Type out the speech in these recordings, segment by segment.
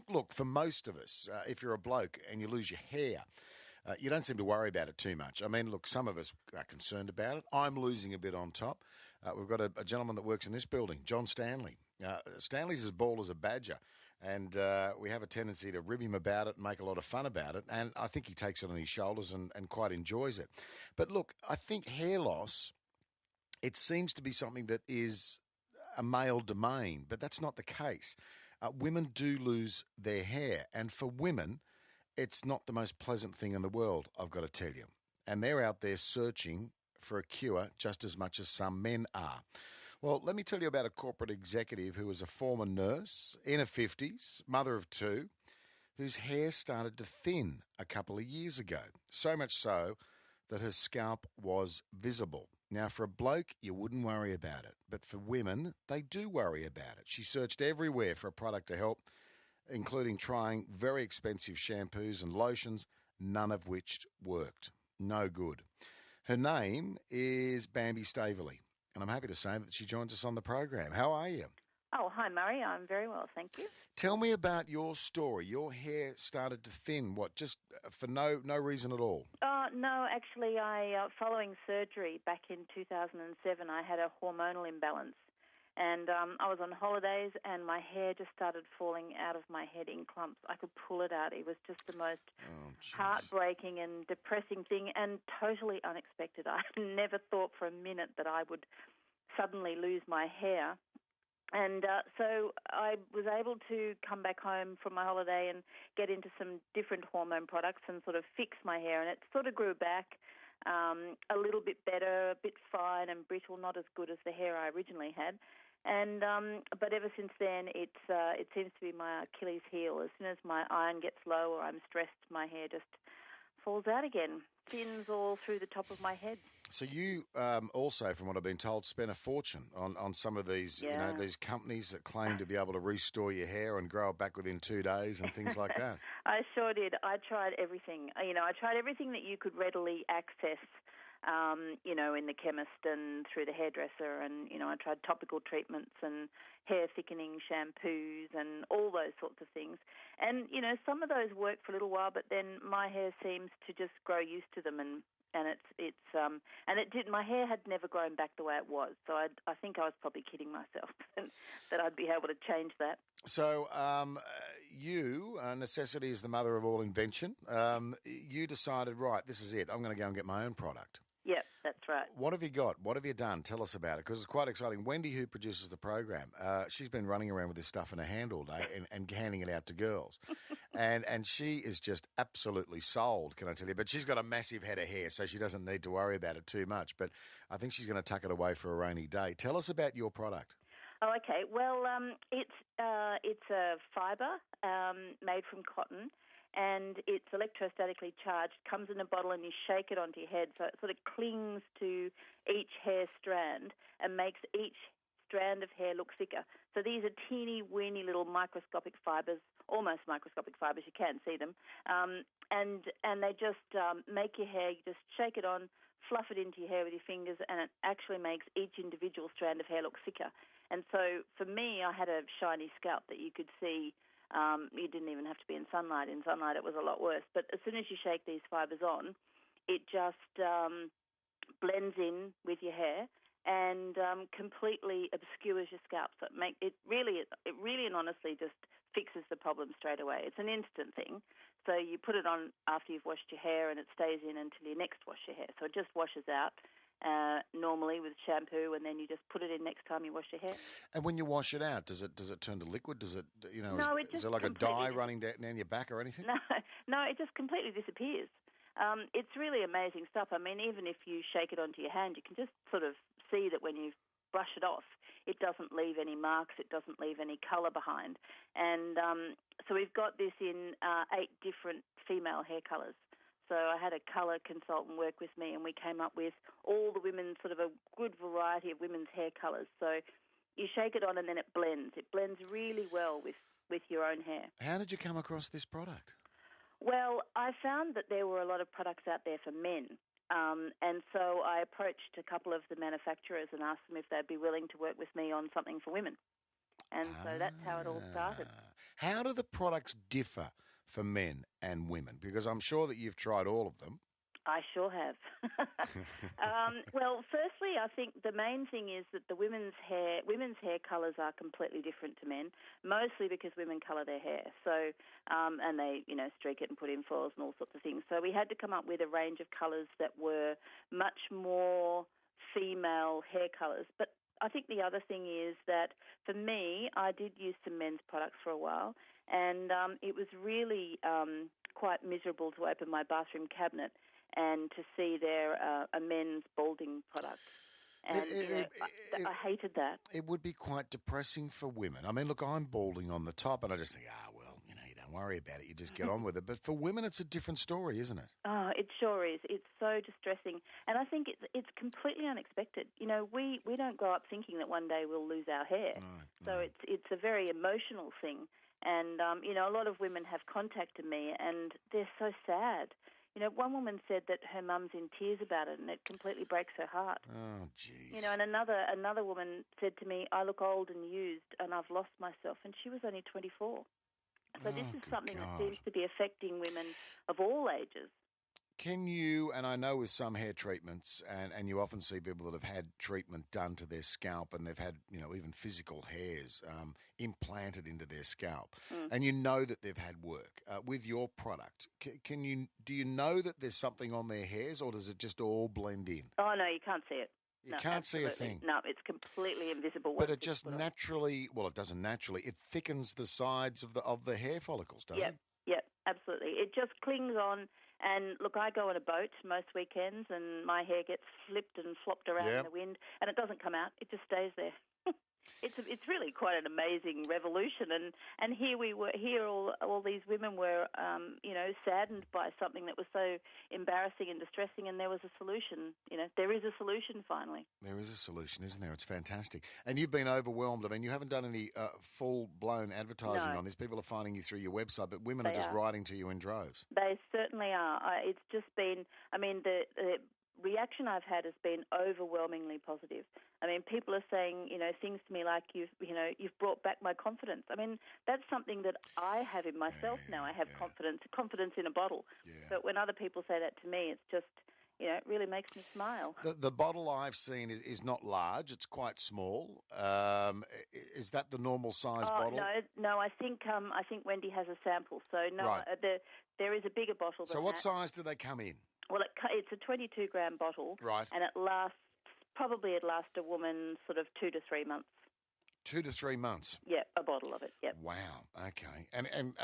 look, for most of us, if you're a bloke and you lose your hair, you don't seem to worry about it too much. I mean, look, some of us are concerned about it. I'm losing a bit on top. We've got a gentleman that works in this building, John Stanley. Stanley's as bald as a badger, and we have a tendency to rib him about it and make a lot of fun about it, and I think he takes it on his shoulders and quite enjoys it. But look, I think hair loss, it seems to be something that is a male domain, but that's not the case. Women do lose their hair, and for women, it's not the most pleasant thing in the world, I've got to tell you. And they're out there searching for a cure just as much as some men are. Well, let me tell you about a corporate executive who was a former nurse, in her 50s, mother of two, whose hair started to thin a couple of years ago. So much so that her scalp was visible. Now, for a bloke, you wouldn't worry about it. But for women, they do worry about it. She searched everywhere for a product to help, including trying very expensive shampoos and lotions, none of which worked. No good. Her name is Bambi Staveley, and I'm happy to say that she joins us on the program. How are you? Oh, hi, Murray. I'm very well, thank you. Tell me about your story. Your hair started to thin, just for no reason at all? No, actually, following surgery back in 2007, I had a hormonal imbalance. And I was on holidays and my hair just started falling out of my head in clumps. I could pull it out. It was just the most heartbreaking and depressing thing and totally unexpected. I never thought for a minute that I would suddenly lose my hair. And so I was able to come back home from my holiday and get into some different hormone products and sort of fix my hair. And it sort of grew back a little bit better, a bit fine and brittle, not as good as the hair I originally had. And but ever since then, it seems to be my Achilles heel. As soon as my iron gets low or I'm stressed, my hair just falls out again, thins all through the top of my head. So you also, from what I've been told, spent a fortune on some of these, these companies that claim to be able to restore your hair and grow it back within 2 days and things like that. I sure did. I tried everything. I tried everything that you could readily access, in the chemist and through the hairdresser. And, I tried topical treatments and hair thickening shampoos and all those sorts of things. And, some of those worked for a little while, but then my hair seems to just grow used to them and it did. My hair had never grown back the way it was, so I think I was probably kidding myself that I'd be able to change that. So, necessity is the mother of all invention. You decided, right, this is it. I'm going to go and get my own product. Yep, that's right. What have you got? What have you done? Tell us about it, because it's quite exciting. Wendy, who produces the program, she's been running around with this stuff in her hand all day and handing it out to girls. and she is just absolutely sold, can I tell you? But she's got a massive head of hair, so she doesn't need to worry about it too much. But I think she's going to tuck it away for a rainy day. Tell us about your product. Oh, okay. Well, it's a fibre made from cotton, and it's electrostatically charged, comes in a bottle and you shake it onto your head so it sort of clings to each hair strand and makes each strand of hair look thicker. So these are teeny, weeny little microscopic fibres, almost microscopic fibres, you can see them, and they just make your hair, you just shake it on, fluff it into your hair with your fingers, and it actually makes each individual strand of hair look thicker. And so for me, I had a shiny scalp that you could see. You didn't even have to be in sunlight. In sunlight, it was a lot worse. But as soon as you shake these fibres on, it just blends in with your hair and completely obscures your scalp. So it really and honestly just fixes the problem straight away. It's an instant thing. So you put it on after you've washed your hair, and it stays in until you next wash your hair. So it just washes out normally with shampoo, and then you just put it in next time you wash your hair. And when you wash it out, does it turn to liquid? Does it, No, is there like a dye running down your back or anything? No, it just completely disappears. It's really amazing stuff. I mean, even if you shake it onto your hand, you can just sort of see that when you brush it off, it doesn't leave any marks, it doesn't leave any colour behind. And so we've got this in 8 different female hair colours. So I had a colour consultant work with me, and we came up with all the women's, sort of a good variety of women's hair colours. So you shake it on and then it blends. It blends really well with your own hair. How did you come across this product? Well, I found that there were a lot of products out there for men. And so I approached a couple of the manufacturers and asked them if they'd be willing to work with me on something for women. And so that's how it all started. How do the products differ for men and women? Because I'm sure that you've tried all of them. I sure have. Well, firstly, I think the main thing is that the women's hair colours are completely different to men, mostly because women colour their hair. So, and they, streak it and put in foils and all sorts of things. So we had to come up with a range of colours that were much more female hair colours. But I think the other thing is that for me, I did use some men's products for a while, and it was really quite miserable to open my bathroom cabinet and to see there a men's balding product. And I hated that. It would be quite depressing for women. I mean, look, I'm balding on the top, and I just think, you don't worry about it. You just get on with it. But for women, it's a different story, isn't it? Oh, it sure is. It's so distressing. And I think it's completely unexpected. We don't grow up thinking that one day we'll lose our hair. No. So it's a very emotional thing. And, a lot of women have contacted me, and they're so sad. One woman said that her mum's in tears about it, and it completely breaks her heart. Oh, jeez. And another woman said to me, I look old and used, and I've lost myself, and she was only 24. So this is something that seems to be affecting women of all ages. Can you, and I know with some hair treatments, and you often see people that have had treatment done to their scalp, and they've had, even physical hairs implanted into their scalp, and you know that they've had work with your product. Do you know that there's something on their hairs, or does it just all blend in? Oh, no, you can't see it. You can't see a thing. No, it's completely invisible. But it just naturally, it doesn't naturally, it thickens the sides of the hair follicles, doesn't it? Yep, absolutely. It just clings on. And look, I go on a boat most weekends, and my hair gets flipped and flopped around in the wind, and it doesn't come out. It just stays there. It's really quite an amazing revolution. And here we were. Here all these women were, saddened by something that was so embarrassing and distressing. And there was a solution. There is a solution finally. There is a solution, isn't there? It's fantastic. And you've been overwhelmed. I mean, you haven't done any full-blown advertising on this. People are finding you through your website, but women are just writing to you in droves. They certainly are. It's just been. I mean, the reaction I've had has been overwhelmingly positive. I mean, people are saying, things to me like you've brought back my confidence. I mean, that's something that I have in myself now. I have confidence in a bottle. Yeah. But when other people say that to me, it's just, it really makes me smile. The bottle I've seen is not large. It's quite small. Is that the normal size bottle? No. I think Wendy has a sample. So there is a bigger bottle. So what size do they come in? Well, it's a 22-gram bottle, right? And it lasts a woman sort of 2 to 3 months. 2 to 3 months. Yeah, a bottle of it. Yep. Wow. Okay. And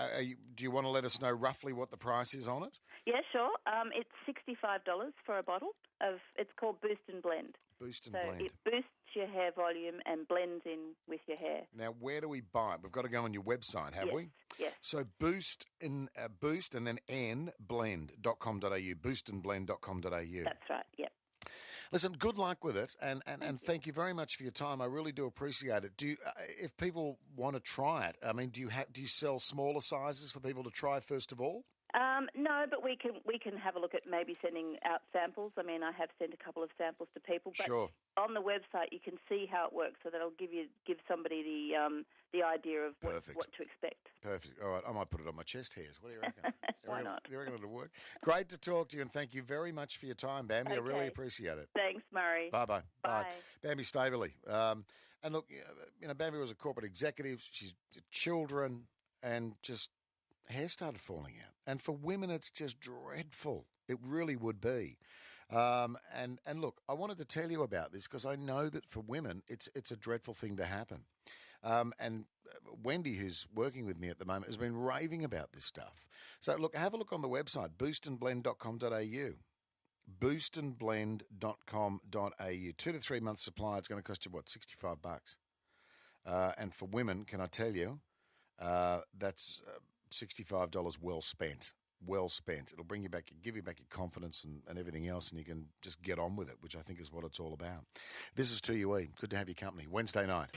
do you want to let us know roughly what the price is on it? Yeah, sure. It's $65 for a bottle of. It's called Boost and Blend. Boost and Blend. So it boosts your hair volume and blends in with your hair. Now, where do we buy it? We've got to go on your website, have we? Yes. So Boost and then blend.com.au, boostandblend.com.au. That's right, yep. Listen, good luck with it, and thank you very much for your time. I really do appreciate it. Do you, if people want to try it, I mean, do you sell smaller sizes for people to try first of all? No, but we can have a look at maybe sending out samples. I mean, I have sent a couple of samples to people. But sure. On the website, you can see how it works, so that'll give somebody the idea of what to expect. Perfect. All right, I might put it on my chest hairs. What do you reckon? Why not? Do you reckon it'll work? Great to talk to you, and thank you very much for your time, Bambi. Okay. I really appreciate it. Thanks, Murray. Bye-bye. Bye. Bambi Staveley. And look, Bambi was a corporate executive. She's children, and just hair started falling out. And for women, it's just dreadful. It really would be. And look, I wanted to tell you about this because I know that for women, it's a dreadful thing to happen. And Wendy, who's working with me at the moment, has been raving about this stuff. So look, have a look on the website, boostandblend.com.au. boostandblend.com.au. 2 to 3 months supply. It's going to cost you, $65? And for women, can I tell you, that's $65 well spent. Well spent. It'll bring you back, give you back your confidence and everything else, and you can just get on with it, which I think is what it's all about. This is 2UE. Good to have your company. Wednesday night.